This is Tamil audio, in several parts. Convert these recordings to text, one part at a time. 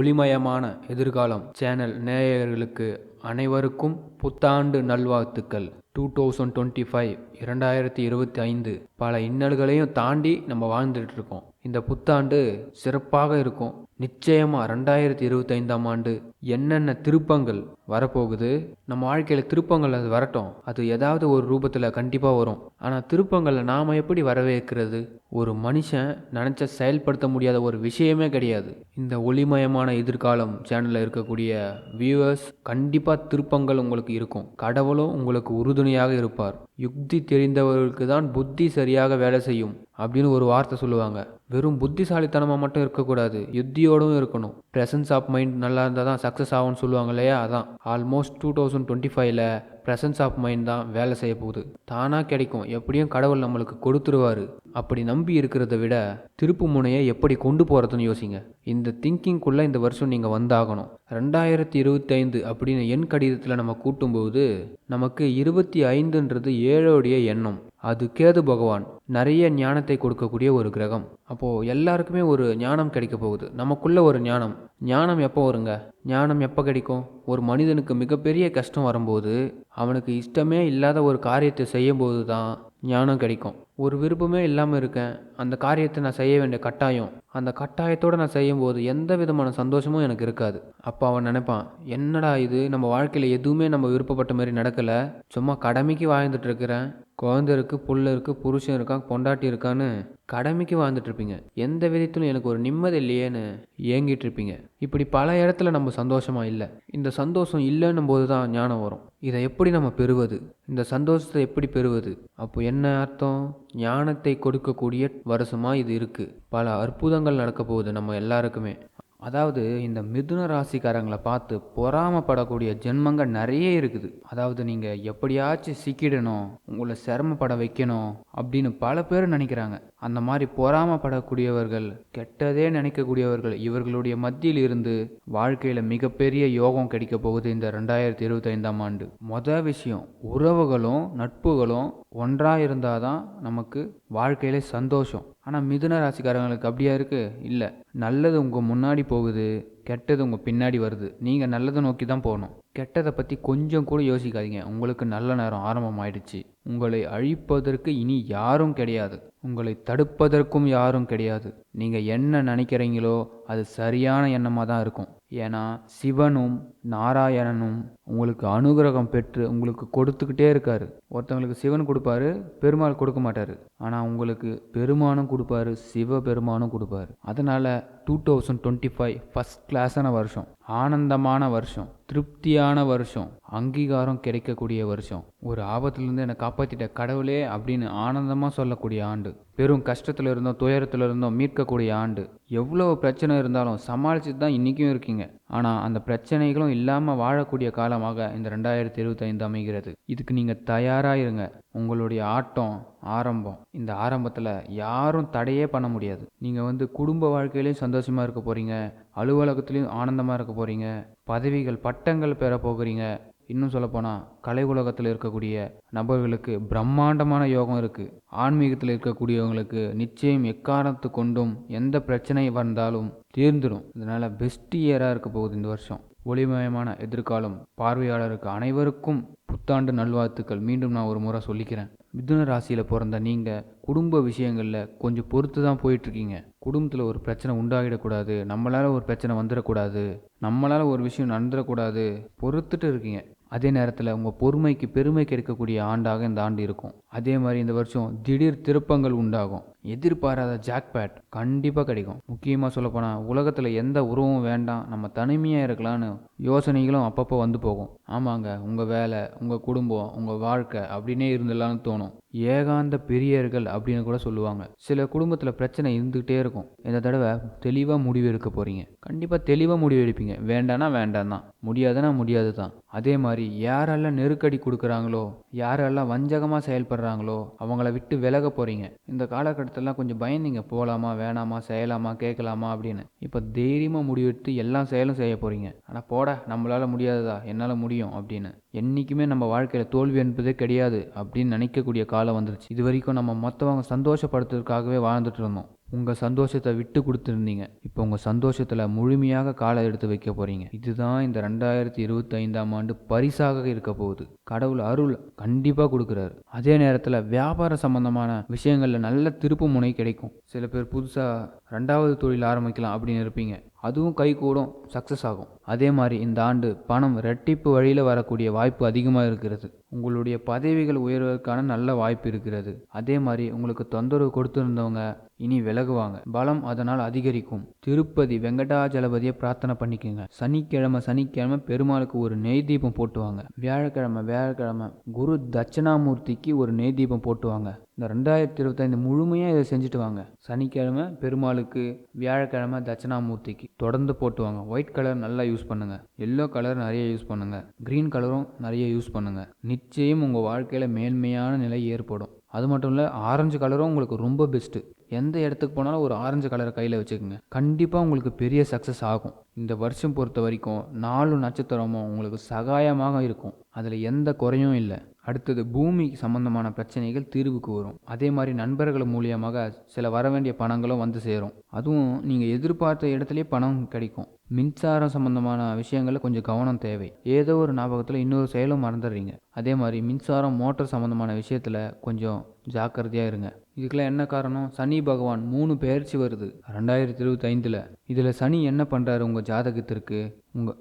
ஒளிமயமான எதிர்காலம் சேனல் நேயர்களுக்கு அனைவருக்கும் புத்தாண்டு நல்வாழ்த்துக்கள். 2025 2025 பல இன்னல்களையும் தாண்டி நம்ம வாழ்ந்துட்டு இருக்கோம். இந்த புத்தாண்டு சிறப்பாக இருக்கும். நிச்சயமா 2025ஆம் ஆண்டு என்னென்ன திருப்பங்கள் வரப்போகுது, நம்ம வாழ்க்கையில் திருப்பங்கள் அது வரட்டும், அது ஏதாவது ஒரு ரூபத்தில் கண்டிப்பாக வரும். ஆனால் திருப்பங்களை நாம் எப்படி வரவேற்கிறது? ஒரு மனுஷன் நினச்ச செயல்படுத்த முடியாத ஒரு விஷயமே கிடையாது. இந்த ஒளிமயமான எதிர்காலம் சேனலில் இருக்கக்கூடிய வியூவர்ஸ், கண்டிப்பாக திருப்பங்கள் உங்களுக்கு இருக்கும். கடவுளும் உங்களுக்கு உறுதுணையாக இருப்பார். யுக்தி தெரிந்தவர்களுக்கு தான் புத்தி சரியாக வேலை செய்யும் அப்படின்னு ஒரு வார்த்தை சொல்லுவாங்க. வெறும் புத்திசாலித்தனமாக மட்டும் இருக்கக்கூடாது, யுத்தியோடும் இருக்கணும். ப்ரெசன்ஸ் ஆஃப் மைண்ட் நல்லா இருந்தால் தான் சக்ஸஸ் ஆகும்னு சொல்லுவாங்க இல்லையா? அதான் ஆல்மோஸ்ட் 2025ல் ப்ரெசன்ஸ் ஆஃப் மைண்ட் தான் வேலை செய்ய போகுது. தானாக கிடைக்கும், எப்படியும் கடவுள் நம்மளுக்கு கொடுத்துருவார். அப்படி நம்பி இருக்கிறத விட திருப்பு முனையை எப்படி கொண்டு போகிறதுன்னு யோசிங்க. இந்த திங்கிங்குள்ளே இந்த வருஷம் நீங்கள் வந்தாகணும். 2025 அப்படின்னு எண் கடிதத்தில் நம்ம கூட்டும்போது நமக்கு 25ன்றது 7உடைய எண்ணம். அது கேது பகவான், நிறைய ஞானத்தை கொடுக்கக்கூடிய ஒரு கிரகம். அப்போது எல்லாருக்குமே ஒரு ஞானம் கிடைக்க போகுது. நமக்குள்ள ஒரு ஞானம் எப்போ வருங்க? ஞானம் எப்போ கிடைக்கும்? ஒரு மனிதனுக்கு மிகப்பெரிய கஷ்டம் வரும்போது, அவனுக்கு இஷ்டமே இல்லாத ஒரு காரியத்தை செய்யும்போது தான் ஞானம் கிடைக்கும். ஒரு விருப்பமே இல்லாமல் இருக்கேன், அந்த காரியத்தை நான் செய்ய வேண்டிய கட்டாயம், அந்த கட்டாயத்தோடு நான் செய்யும்போது எந்த விதமான சந்தோஷமும் எனக்கு இருக்காது. அப்போ அவன் நினைப்பான், என்னடா இது, நம்ம வாழ்க்கையில் எதுவுமே நம்ம விருப்பப்பட்ட மாதிரி நடக்கலை, சும்மா கடமைக்கு வாழ்ந்துட்டு இருக்கிறேன். குழந்தை இருக்குது, புள்ள இருக்குது, புருஷன் இருக்கான், பொண்டாட்டி இருக்கான்னு கடமைக்கு வாழ்ந்துட்டு இருப்பீங்க. எந்த விதத்திலும் எனக்கு ஒரு நிம்மதி இல்லையேன்னு ஏங்கிட்டு இருப்பீங்க. இப்படி பல இடத்துல நம்ம சந்தோஷமாக இல்லை. இந்த சந்தோஷம் இல்லைன்னும் போது தான் ஞானம் வரும். இதை எப்படி நம்ம பெறுவது? இந்த சந்தோஷத்தை எப்படி பெறுவது? அப்போ என்ன அர்த்தம்? ஞானத்தை கொடுக்கக்கூடிய வருஷமாக இது இருக்குது. பல அற்புதங்கள் நடக்க போகுது நம்ம எல்லாருக்குமே. அதாவது இந்த மிதுன ராசிக்காரங்களை பார்த்து பொறாமப்படக்கூடிய ஜென்மங்கள் நிறைய இருக்குது. அதாவது நீங்கள் எப்படியாச்சும் சிக்கிடணும், உங்களை சிரமப்பட வைக்கணும் அப்படின்னு பல பேர் நினைக்கிறாங்க. அந்த மாதிரி பொறாமப்படக்கூடியவர்கள், கெட்டதே நினைக்கக்கூடியவர்கள், இவர்களுடைய மத்தியில் இருந்து வாழ்க்கையில் மிகப்பெரிய யோகம் கிடைக்க போகுது இந்த 2025ஆம் ஆண்டு. மொதல் விஷயம், உறவுகளும் நட்புகளும் ஒன்றாக இருந்தால் தான் நமக்கு வாழ்க்கையிலே சந்தோஷம். ஆனால் மிதுன ராசிக்காரங்களுக்கு அப்படியா இருக்குது? இல்லை. நல்லது உங்கள் முன்னாடி போகுது, கெட்டது உங்கள் பின்னாடி வருது. நீங்கள் நல்லதை நோக்கி தான் போகணும். கெட்டதை பற்றி கொஞ்சம் கூட யோசிக்காதீங்க. உங்களுக்கு நல்ல நேரம் ஆரம்பம் ஆயிடுச்சு. உங்களை அழிப்பதற்கு இனி யாரும் கிடையாது, உங்களை தடுப்பதற்கும் யாரும் கிடையாது. நீங்கள் என்ன நினைக்கிறீங்களோ அது சரியான எண்ணமாக தான் இருக்கும். ஏன்னா சிவனும் நாராயணனும் உங்களுக்கு அனுகிரகம் பெற்று உங்களுக்கு கொடுத்துக்கிட்டே இருக்காரு. ஒருத்தவங்களுக்கு சிவன் கொடுப்பாரு, பெருமாள் கொடுக்க மாட்டார். ஆனால் உங்களுக்கு பெருமானும் கொடுப்பாரு, சிவ பெருமானும் கொடுப்பாரு. அதனால் 2025 ஃபஸ்ட் கிளாஸான வருஷம், ஆனந்தமான வருஷம், திருப்தியான வருஷம், அங்கீகாரம் கிடைக்கக்கூடிய வருஷம். ஒரு ஆபத்துலேருந்து என்னை காப்பாற்றிட்ட கடவுளே அப்படின்னு ஆனந்தமாக சொல்லக்கூடிய ஆண்டு. பெரும் கஷ்டத்தில் இருந்தோம், துயரத்தில் இருந்தோம் மீட்கக்கூடிய ஆண்டு. எவ்வளோ பிரச்சனை இருந்தாலும் சமாளிச்சுட்டு தான் இன்றைக்கும் இருக்கீங்க. ஆனால் அந்த பிரச்சனைகளும் இல்லாமல் வாழக்கூடிய காலமாக இந்த 2025 அமைகிறது. இதுக்கு நீங்கள் தயாராக இருங்க. உங்களுடைய ஆட்டம் ஆரம்பம். இந்த ஆரம்பத்தில் யாரும் தடையே பண்ண முடியாது. நீங்கள் குடும்ப வாழ்க்கையிலையும் சந்தோஷமாக இருக்க போகிறீங்க, அலுவலகத்துலேயும் ஆனந்தமாக இருக்க போகிறீங்க, பதவிகள் பட்டங்கள் பெற போகிறீங்க. இன்னும் சொல்லப்போனால் கலை உலகத்தில் இருக்கக்கூடிய நபர்களுக்கு பிரம்மாண்டமான யோகம் இருக்குது. ஆன்மீகத்தில் இருக்கக்கூடியவங்களுக்கு நிச்சயம் எக்காரணத்து கொண்டும் எந்த பிரச்சனை வந்தாலும் தீர்ந்துடும். இதனால் பெஸ்ட் இயராக இருக்க போகுது இந்த வருஷம். ஒளிமயமான எதிர்காலம் பார்வையாளருக்கு அனைவருக்கும் புத்தாண்டு நல்வாழ்த்துக்கள். மீண்டும் நான் ஒரு முறை சொல்லிக்கிறேன். மிதுன ராசியில் பிறந்த நீங்கள் குடும்ப விஷயங்களில் கொஞ்சம் பொறுத்து தான் போயிட்டுருக்கீங்க. குடும்பத்தில் ஒரு பிரச்சனை உண்டாகிடக்கூடாது, நம்மளால் ஒரு பிரச்சனை வந்துடக்கூடாது, நம்மளால் ஒரு விஷயம் நடந்துடக்கூடாது, பொறுத்துட்டு இருக்கீங்க. அதே நேரத்தில் உங்கள் பொறுமைக்கு பெருமை கிடைக்கக்கூடிய ஆண்டாக இந்த ஆண்டு இருக்கும். அதே மாதிரி இந்த வருஷம் திடீர் திருப்பங்கள் உண்டாகும். எதிர்பாராத ஜாக்பேட் கண்டிப்பாக கிடைக்கும். முக்கியமாக சொல்லப்போனால் உலகத்தில் எந்த உறவும் வேண்டாம், நம்ம தனிமையாக இருக்கலான்னு யோசனைகளும் அப்பப்போ வந்து போகும். ஆமாங்க, உங்கள் வேலை, உங்கள் குடும்பம், உங்கள் வாழ்க்கை அப்படின்னே இருந்துடலான்னு தோணும். ஏகாந்த பிரியர்கள் அப்படின்னு கூட சொல்லுவாங்க. சில குடும்பத்தில் பிரச்சனை இருந்துகிட்டே இருக்கும். இந்த தடவை தெளிவாக முடிவு எடுக்க போகிறீங்க. கண்டிப்பாக தெளிவாக முடிவு எடுப்பீங்க. வேண்டானா வேண்டாம் தான், முடியாதுன்னா முடியாது தான். அதே மாதிரி யாரெல்லாம் நெருக்கடி கொடுக்குறாங்களோ, யாரெல்லாம் வஞ்சகமாக செயல்படுறாங்களோ அவங்கள விட்டு விலக போகிறீங்க. இந்த காலகட்டத்திலலாம் கொஞ்சம் பயந்தீங்க, போகலாமா வேணாமா, செய்யலாமா கேட்கலாமா அப்படின்னு. இப்போ தைரியமாக முடிவெடுத்து எல்லா செயலும் செய்ய போகிறீங்க. ஆனால் போட நம்மளால் முடியாததா, என்னால் முடியும் அப்படின்னு. என்றைக்குமே நம்ம வாழ்க்கையில் தோல்வி என்பதே கிடையாது அப்படின்னு நினைக்கக்கூடிய காலம் வந்துருச்சு. இது வரைக்கும் நம்ம மற்றவங்க சந்தோஷப்படுத்துறதுக்காகவே வாழ்ந்துட்டு இருந்தோம். உங்கள் சந்தோஷத்தை விட்டு கொடுத்துருந்தீங்க. இப்போ உங்கள் சந்தோஷத்தில் முழுமையாக காலை எடுத்து வைக்க போகிறீங்க. இதுதான் இந்த 2025ஆம் ஆண்டு பரிசாக இருக்க போகுது. கடவுள் அருள் கண்டிப்பாக கொடுக்குறாரு. அதே நேரத்தில் வியாபார சம்பந்தமான விஷயங்களில் நல்ல திருப்பு முனை கிடைக்கும். சில பேர் புதுசாக 2வது தொழில் ஆரம்பிக்கலாம் அப்படின்னு இருப்பீங்க. அதுவும் கைகூடும், சக்ஸஸ் ஆகும். அதே மாதிரி இந்த ஆண்டு பணம் ரெட்டிப்பு வழியில் வரக்கூடிய வாய்ப்பு அதிகமாக இருக்கிறது. உங்களுடைய பதவிகள் உயர்வதற்கான நல்ல வாய்ப்பு இருக்கிறது. அதே மாதிரி உங்களுக்கு தொந்தரவு கொடுத்துருந்தவங்க இனி விலகுவாங்க. பலம் அதனால் அதிகரிக்கும். திருப்பதி வெங்கடாஜலபதியை பிரார்த்தனை பண்ணிக்கோங்க. சனிக்கிழமை பெருமாளுக்கு ஒரு நெய் தீபம் போட்டுவாங்க. வியாழக்கிழமை குரு தட்சிணாமூர்த்திக்கு ஒரு நெய் தீபம் போட்டுவாங்க. இந்த 2025 முழுமையாக இதை செஞ்சுட்டு வாங்க. சனிக்கிழமை பெருமாளுக்கு, வியாழக்கிழமை தட்சிணாமூர்த்திக்கு தொடர்ந்து போட்டுவாங்க. ஒயிட் கலர் நல்லா யூஸ் பண்ணுங்கள். எல்லோ கலர் நிறைய யூஸ் பண்ணுங்கள். க்ரீன் கலரும் நிறைய யூஸ் பண்ணுங்கள். நிச்சயம் உங்கள் வாழ்க்கையில் மேன்மையான நிலை ஏற்படும். அது மட்டும் இல்லை, ஆரஞ்சு கலரும் உங்களுக்கு ரொம்ப பெஸ்ட்டு. எந்த இடத்துக்கு போனாலும் ஒரு ஆரஞ்சு கலரை கையில் வச்சுக்கோங்க. கண்டிப்பாக உங்களுக்கு பெரிய சக்ஸஸ் ஆகும். இந்த வருஷம் பொறுத்த வரைக்கும் 4 நட்சத்திரமும் உங்களுக்கு சகாயமாக இருக்கும். அதில் எந்த குறையும் இல்லை. அடுத்தது பூமி சம்பந்தமான பிரச்சனைகள் தீர்வுக்கு வரும். அதே மாதிரி நண்பர்கள் மூலியமாக சில வர வேண்டிய பணங்களும் வந்து சேரும். அதுவும் நீங்கள் எதிர்பார்த்த இடத்துலையே பணம் கிடைக்கும். மின்சாரம் சம்பந்தமான விஷயங்களில் கொஞ்சம் கவனம் தேவை. ஏதோ ஒரு ஞாபகத்தில் இன்னொரு செயலும் மறந்துடுறீங்க. அதே மாதிரி மின்சாரம், மோட்டார் சம்பந்தமான விஷயத்தில் கொஞ்சம் ஜாக்கிரதையாக இருங்க. இதுக்கெல்லாம் என்ன காரணம்? சனி பகவான் 3 பெயர்ச்சி வருது 2025. இதில் சனி என்ன பண்ணுறாரு உங்கள் ஜாதகத்திற்கு?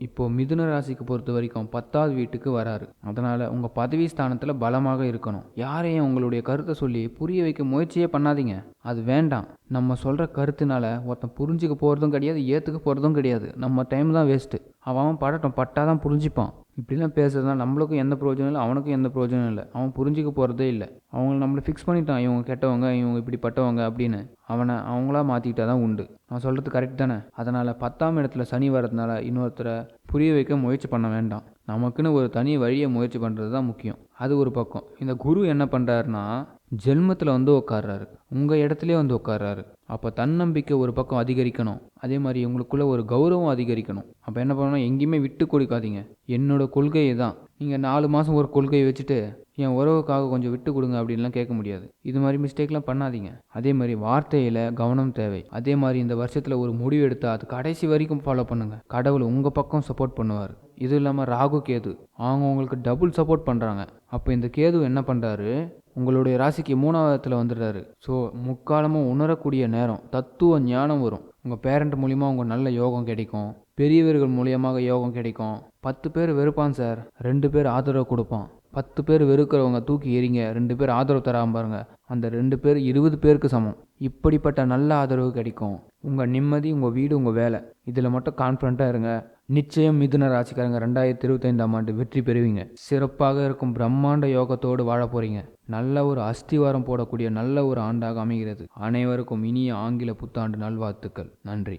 இப்போது மிதுன ராசிக்கு பொறுத்த வரைக்கும் 10வது வீட்டுக்கு வராரு. அதனால் உங்கள் பதவி ஸ்தானத்தில் பலமாக இருக்கணும். யாரையும் உங்களுடைய கருத்தை சொல்லி புரிய வைக்க முயற்சியே பண்ணாதீங்க. அது வேண்டாம். நம்ம சொல்கிற கருத்துனால ஒருத்தன் புரிஞ்சுக்க போகிறதும் கிடையாது, ஏற்றுக்க போகிறதும் கிடையாது. நம்ம டைம் தான் வேஸ்ட்டு. அவன் பட்டாதான் புரிஞ்சுப்பான். இப்படிலாம் பேசுறதுனால நம்மளுக்கும் எந்த பிரயோஜனம் இல்லை, அவனுக்கும் எந்த பிரயோஜனம் இல்லை. அவன் புரிஞ்சிக்க போகிறதே இல்லை. அவங்க நம்மளை ஃபிக்ஸ் பண்ணிட்டான், இவங்க கெட்டவங்க, இவங்க இப்படிப்பட்டவங்க அப்படின்னு. அவங்களா மாற்றிக்கிட்டா தான் உண்டு. நான் சொல்கிறது கரெக்ட் தானே? அதனால் 10ஆம் இடத்துல சனி வர்றதுனால இன்னொருத்தரை புரிய வைக்க முயற்சி பண்ண வேண்டாம். நமக்குன்னு ஒரு தனி வழியை முயற்சி பண்ணுறது தான் முக்கியம். அது ஒரு பக்கம். இந்த குரு என்ன பண்ணுறாருன்னா, ஜென்மத்தில் வந்து உட்கார்றாரு, உங்கள் இடத்துலேயே வந்து உட்கார்றாரு. அப்போ தன்னம்பிக்கை ஒரு பக்கம் அதிகரிக்கணும். அதே மாதிரி உங்களுக்குள்ள ஒரு கௌரவம் அதிகரிக்கணும். அப்போ என்ன பண்ணணும்? எங்கேயுமே விட்டு கொடுக்காதீங்க. என்னோட கொள்கை தான். நீங்கள் 4 மாதம் ஒரு கொள்கையை வச்சுட்டு என் உறவுக்காக கொஞ்சம் விட்டு கொடுங்க அப்படின்லாம் கேட்க முடியாது. இது மாதிரி மிஸ்டேக்லாம் பண்ணாதீங்க. அதே மாதிரி வார்த்தையில் கவனம் தேவை. அதே மாதிரி இந்த வருஷத்தில் ஒரு முடிவு எடுத்தால் அது கடைசி வரைக்கும் ஃபாலோ பண்ணுங்கள். கடவுள் உங்கள் பக்கம் சப்போர்ட் பண்ணுவார். இது இல்லாமல் ராகு கேது அவங்க உங்களுக்கு டபுள் சப்போர்ட் பண்ணுறாங்க. அப்போ இந்த கேது என்ன பண்ணுறாரு? உங்களுடைய ராசிக்கு 3ஆவது இடத்துல வந்துடுறாரு. ஸோ முக்காலமும் உணரக்கூடிய நேரம், தத்துவ ஞானம் வரும். உங்கள் பேரண்ட் மூலிமா உங்கள் நல்ல யோகம் கிடைக்கும். பெரியவர்கள் மூலியமாக யோகம் கிடைக்கும். 10 பேர் வெறுப்பான் சார், 2 பேர் ஆதரவு கொடுப்பான். 10 பேர் வெறுக்கிறவங்க தூக்கி எறிங்க, 2 பேர் ஆதரவு தராம பாருங்க, அந்த 2 பேர் 20 பேருக்கு சமம். இப்படிப்பட்ட நல்ல ஆதரவு கிடைக்கும். உங்கள் நிம்மதி, உங்கள் வீடு, உங்கள் வேலை, இதில் மட்டும் கான்ஃபிடண்ட்டாக இருங்க. நிச்சயம் மிதுன ராசிக்காரங்க 2025ஆம் ஆண்டு வெற்றி பெறுவீங்க. சிறப்பாக இருக்கும் பிரம்மாண்ட யோகத்தோடு வாழ போகிறீங்க. நல்ல ஒரு அஸ்திவாரம் போடக்கூடிய நல்ல ஒரு ஆண்டாக அமைகிறது. அனைவருக்கும் இனிய ஆங்கில புத்தாண்டு நல்வாழ்த்துக்கள். நன்றி.